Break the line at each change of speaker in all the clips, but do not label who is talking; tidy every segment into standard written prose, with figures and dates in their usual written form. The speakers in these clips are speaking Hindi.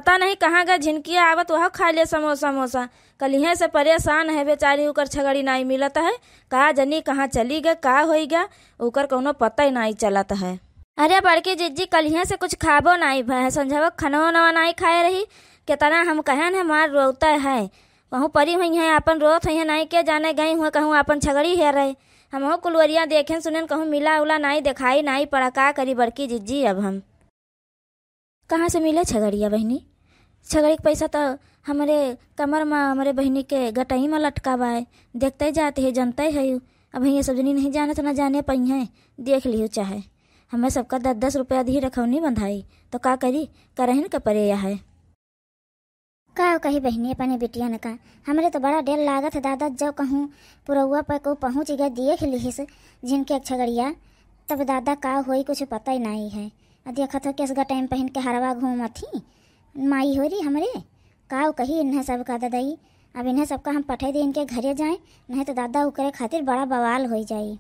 पता नहीं कहाँ गए झिनकिया आवत वह खा लिया समोसा मोसा। कलिहे से परेशान है बेचारी, उकर छगड़ी नहीं मिलत है। कहा जनी कहाँ चली गए का हो गया उकर कोनो पता ही नहीं चलत है। अरे बड़की जिज्जी कलिहे से कुछ खाबो नहीं भय समझाव खनो नवा नहीं खाए रही। कितना हम कहन है मार रोता है कहूँ परी हुई है अपन रोत हुई है नहीं के जाने गई हुआ कहूँ अपन छगड़ी है रहे। हम हो कुलवरिया देखें सुने कहूँ मिला उला नहीं दिखाई नहीं पड़ा का करी बड़की जिज्जी। अब हम कहाँ से मिले छगड़िया बहनी? छगड़ी के पैसा तो हमारे कमर में हमारे बहनी के गटई में लटका बा है। देखते जाते है जनते है। अब ये सब जनी नहीं जाने तो ना जाने पई है देख लियो चाहे हमें सबका 10-10 रुपया दी रखौनी बंधाई तो का करी करहन का परे या है
का कही बहनी अपने बेटिया ने का हमरे तो बड़ा डेर लागत है दादा। जब कहूँ पुरौआ पर को पहुँच गए देख लीस जिनके छगड़िया तब दादा का होई कुछ पता ही नहीं है। देखा तो किस टाइम पहन के हरवा घूमती माई हो रही हमरे का कही इन्हें सब का दादाई। अब इन्हें सबका हम पठे दे इनके घरे जाए नहीं तो दादा उकरे खातिर बड़ा बवाल हो जाये।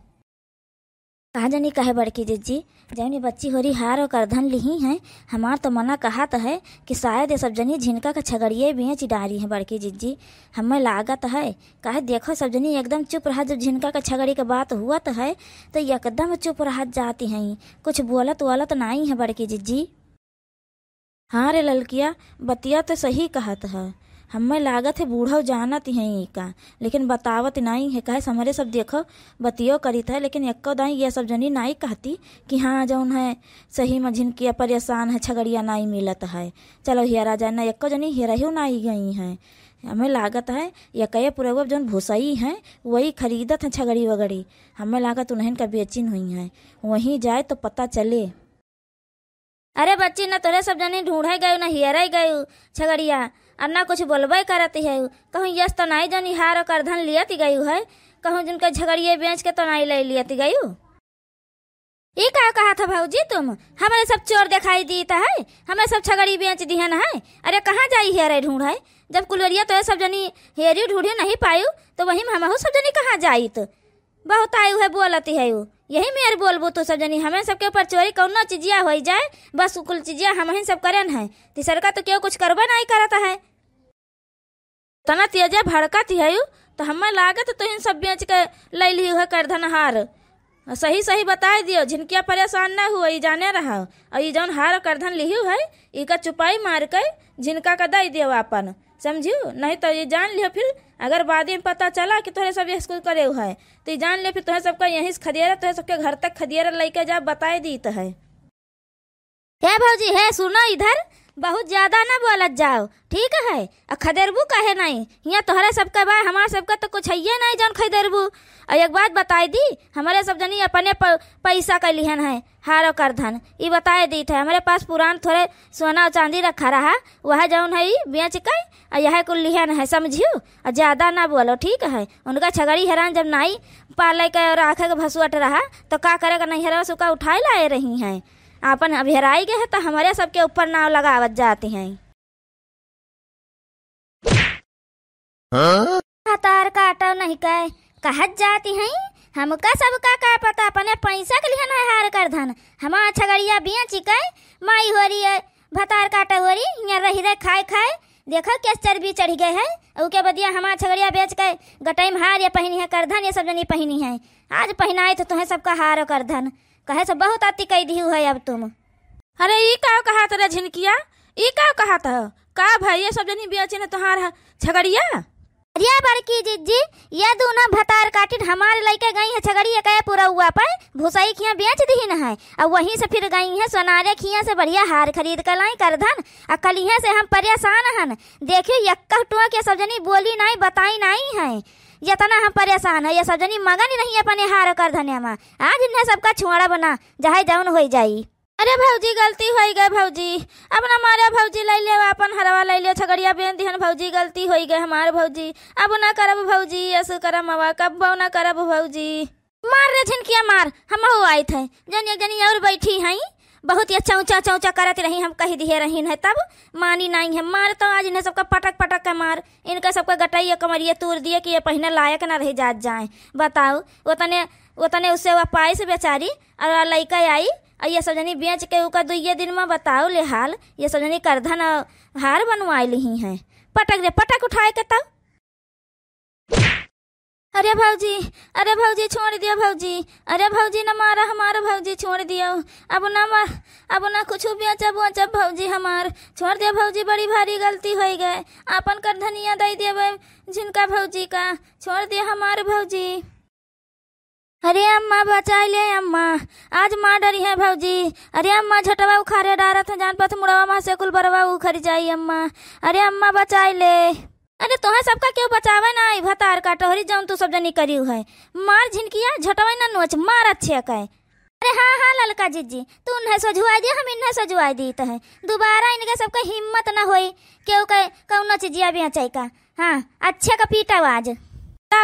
कहा जानी कहे बड़की जिज्जी जौनी बच्ची हो रही हार और करधन ली हैं हमार तो मना कहा तो है कि शायद ये सब जनी झिनका का छगड़िए बेच डारी है बड़की जिज्जी। हमें लागत है कहे देखो सब जनी एकदम चुप रहा। जब झिनका का छगड़ी का बात हुआ तो है तो एकदम चुप रह जाती हैं कुछ बोलत वोलत नहीं है बड़की जिज्जी। हाँ रे ललकिया बतिया तो सही कहत है। हमें लागत है बूढ़ा जानत हैं का लेकिन बतावत नहीं है कहे हमारे सब देखो बतियो करी था लेकिन एको दाई ये सब जनी नहीं कहती कि हाँ जौन है सही में झिनकिया परेशान है छगड़िया नहीं मिलत है चलो हेरा जाए ना एको जनी हेरही नहीं गई हैं। हमें लागत है ये कहे पूरा जौन भूसई हैं वही खरीदत है छगड़ी वगड़ी। हमें लागत उन्हें का बेचिन हुई है वहीं जाए तो पता चले। अरे बच्ची न तोरे सब जनी ढूंढे गए न हेरा गए छगड़िया और ना कुछ बोलबे करती है। कहूँ यस तो नहीं जनी हार कर धन लियती गई है कहूँ जिनका झगड़िए बेच के तो नहीं ले लियती गई। ये क्या कहा था भाऊजी तुम हमारे सब चोर दिखाई देता है हमें सब छगड़ी बेच दिहन है। अरे कहाँ जाई हेरे ढूंढे जब कुलवरिया तो सब जनी हेरी ढूंढी नहीं पायू तो वही हम सब जनी कहाँ जाई तो बहुत आयु है बोलती है यही मेरे बोलबू तो सब जनी हमें सबके ऊपर चोरी कौनो चीजिया हो जाए बस कुल चीजिया हम ही सब करन है तीसर का तो क्यों कुछ करबा नहीं करता है तना तेजा भड़कती है तो हमें लागत तो इन सब बेच के ले ली है करधन हार। सही सही बता दियो झिनकिया परेशान ना हुआ ये जाने रहा और ये जौन हार करधन लिही है इका चुपाई मार के झिनका का दे दियो अपन समझियो नहीं तो ये जान लियो फिर अगर बाद में पता चला कि तोहरे सब स्कूल करे हुआ है तो ये जान लियो फिर तुम्हें सबका यहीं से खदियारा तुम्हें सबके घर तक खदियारा लेके जा बताए दी तो है। भाजी है सुनो इधर बहुत ज्यादा ना बोलत जाओ ठीक है। खदेरबू कहे नहीं यहाँ तोहरे सबका बा हमारे सबका तो कुछ है नहीं जौन खदेरबू। और एक बात बताई दी हमारे सब जनी अपने पैसा का लिहन है हारो कर धन ये बताए दी थे हमारे पास पुरान थोड़े सोना चांदी रखा रहा वह जौन है बेच के और यह कुल लिहन है समझियो। और ज्यादा ना बोलो ठीक है। उनका छगड़ी हैरान जब नहीं पाले के और आँखें के भसुअट रहा तो का करेगा नहीं हेरा सुका उठाए लाए रही हैं अपन अब हेराई गए है तो हमारे सबके ऊपर नाव लगावत जाती हैं।
तार काटो नहीं कहे कहत जाती हैं हमका सबका का पता अपने पैसा के लिए हार कर धन हमारा छगड़िया बेच के माई हो रही है भतार काटा हो रही यहाँ रही रहे खाए खाए देखो क्या चर्बी चढ़ गए है उसके बदिया हमारा छगड़िया बेच के गटाई में हार ये पहनी है करधन ये सब जनी पहनी है आज पहनाए तो तुम्हें सबका हार करधन कहे से बहुत अति कह दी है अब तुम।
अरे ये क्या कहा था झिनकिया ये क्या कहा था का भाई ये सब जनी बेचे ने तुम्हारा छगड़िया।
अरे बड़की जिज्जी ये दोनों भतार काटिन हमारे लेके गई है छगड़िया कहे पूरा हुआ पर भूसाई खिया बेच दी न है और वहीं से फिर गई है सोनारे खिया से बढ़िया हार खरीद कर लाई करधन और कलिया से हम परेशान हन देखियो यक्का टुआ के सब जनी बोली नहीं बताई नहीं है ये तना हम परेशान है ये सब जनी मगन नहीं अपने हार कर धनिया में आज इन्हें सबका छुआड़ा बना जहाँ जाऊन हो जाई।
अरे भौजी गलती हो गई भौजी अपना मारे भौजी ले ले अपन हरवा ले ले छगड़िया बेन दिहन भौजी गलती हो गई हमारे भौजी अब ना करब भौजी ऐसे करम हवा कब ना करब भौजी।
मार रे झिनकिया मार हम हो आए थे जनी जनी और बैठी हैं बहुत ही चौचा चौचा करती रही हम कही दिए रही है तब मानी नहीं है मार तो आज इन्हें सबका पटक पटक का मार इनका सबका गटाइया कमरिया तूर दिए कि ये पहने लायक ना रह जात जाए बताओ उतने उससे वह पाई से बेचारी और लड़का आई
और ये सब जनी बेच के उका 2 दिन में बताओ ले हाल ये सब जनी करधन हार बनवाए ली हैं। पटक रे पटक उठाए के तब। अरे भौजी छोड़ दियो भौजी। अरे भौजी न मारा हमारा भौजी छोड़ दियो। अब ना कुछ बेचब भौजी हमार छोड़ दियो भौजी। बड़ी भारी गलती हो गए अपन कर धनिया दे देवे जिनका भौजी का छोड़ दियो हमार भौजी। अरे अम्मा बचा ले अम्मा आज माँ डरी है भौजी। अरे अम्मा झटवा उखारे डारत है जान पथ मुड़वा माँ से कुल बरवा उखड़ जाई अम्मा। अरे अम्मा बचा ले। अरे तोहे सबका क्यों बचावे ना भतार का टोहरी जौन तू सब जनी करी है मार झिनकिया झटवा ना नोच मार अच्छे कहे। अरे हाँ ललका जीजी तू उन्हें सजुआ दी हम इन्हें सजुआ दी तो है दोबारा इनके सबका हिम्मत ना होई क्यों कहे कौनो चीजिया भी चाहिए का। हाँ अच्छे का पीटा आज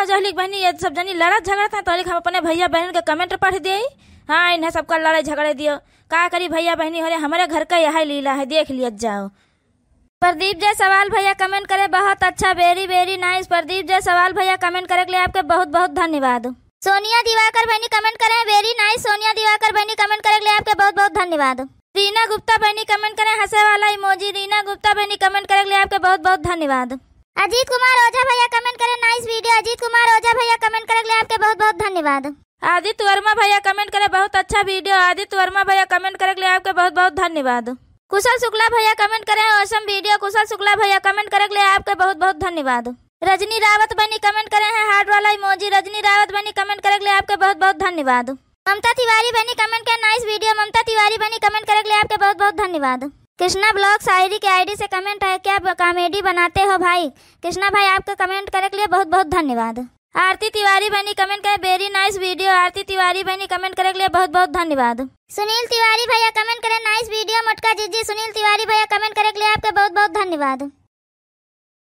जहलिक बहनी ये सब जनी लड़त झगड़ा था तो हम अपने भैया बहन के कमेंट पढ़ दिए। हाँ इन्हें सबका लड़ाई झगड़े दियो का करी भैया बहनी हो हमारे घर का यह लीला है देख लिया जाओ। प्रदीप जय सवाल भैया कमेंट करे बहुत अच्छा वेरी नाइस। प्रदीप जय सवाल भैया कमेंट करे के लिए आपके बहुत बहुत धन्यवाद। सोनिया दिवाकर बहनी कमेंट करे वेरी नाइस। सोनिया दिवाकर बहनी कमेंट करे के लिए आपके बहुत बहुत धन्यवाद। रीना गुप्ता बहनी कमेंट करे हंसे वाला इमोजी। रीना गुप्ता बहनी कमेंट करे के लिए आपके बहुत बहुत धन्यवाद। अजीत कुमार ओझा भैया कमेंट करे नाइस वीडियो। अजीत कुमार ओझा भैया कमेंट करे के लिए आपके बहुत बहुत धन्यवाद। आदित्य वर्मा भैया कमेंट करे बहुत अच्छा वीडियो। आदित्य वर्मा भैया कमेंट करे के लिए आपके बहुत बहुत धन्यवाद। कुशल शुक्ला भैया कमेंट करे ऑसम वीडियो। कुशल शुक्ला भैया कमेंट करे के लिए आपके बहुत बहुत धन्यवाद। रजनी रावत बनी कमेंट करे हैं हार्ट वाला इमोजी। रजनी रावत बनी कमेंट करे के लिए आपके बहुत बहुत धन्यवाद। ममता तिवारी बनी कमेंट करे नाइस वीडियो। ममता तिवारी बनी कमेंट करे के लिए आपके बहुत बहुत धन्यवाद। कृष्णा ब्लॉग शायरी के आईडी से कमेंट है क्या कॉमेडी बनाते हो भाई। कृष्णा भाई आपका कमेंट करे के लिए बहुत बहुत धन्यवाद। आरती तिवारी बनी कमेंट करे very nice video. Aarti Tiwari बनी कमेंट करे के लिए बहुत बहुत धन्यवाद। सुनील तिवारी भैया कमेंट करे नाइस वीडियो। मटका जीजी सुनील तिवारी भैया कमेंट करे के लिए आपके बहुत बहुत धन्यवाद।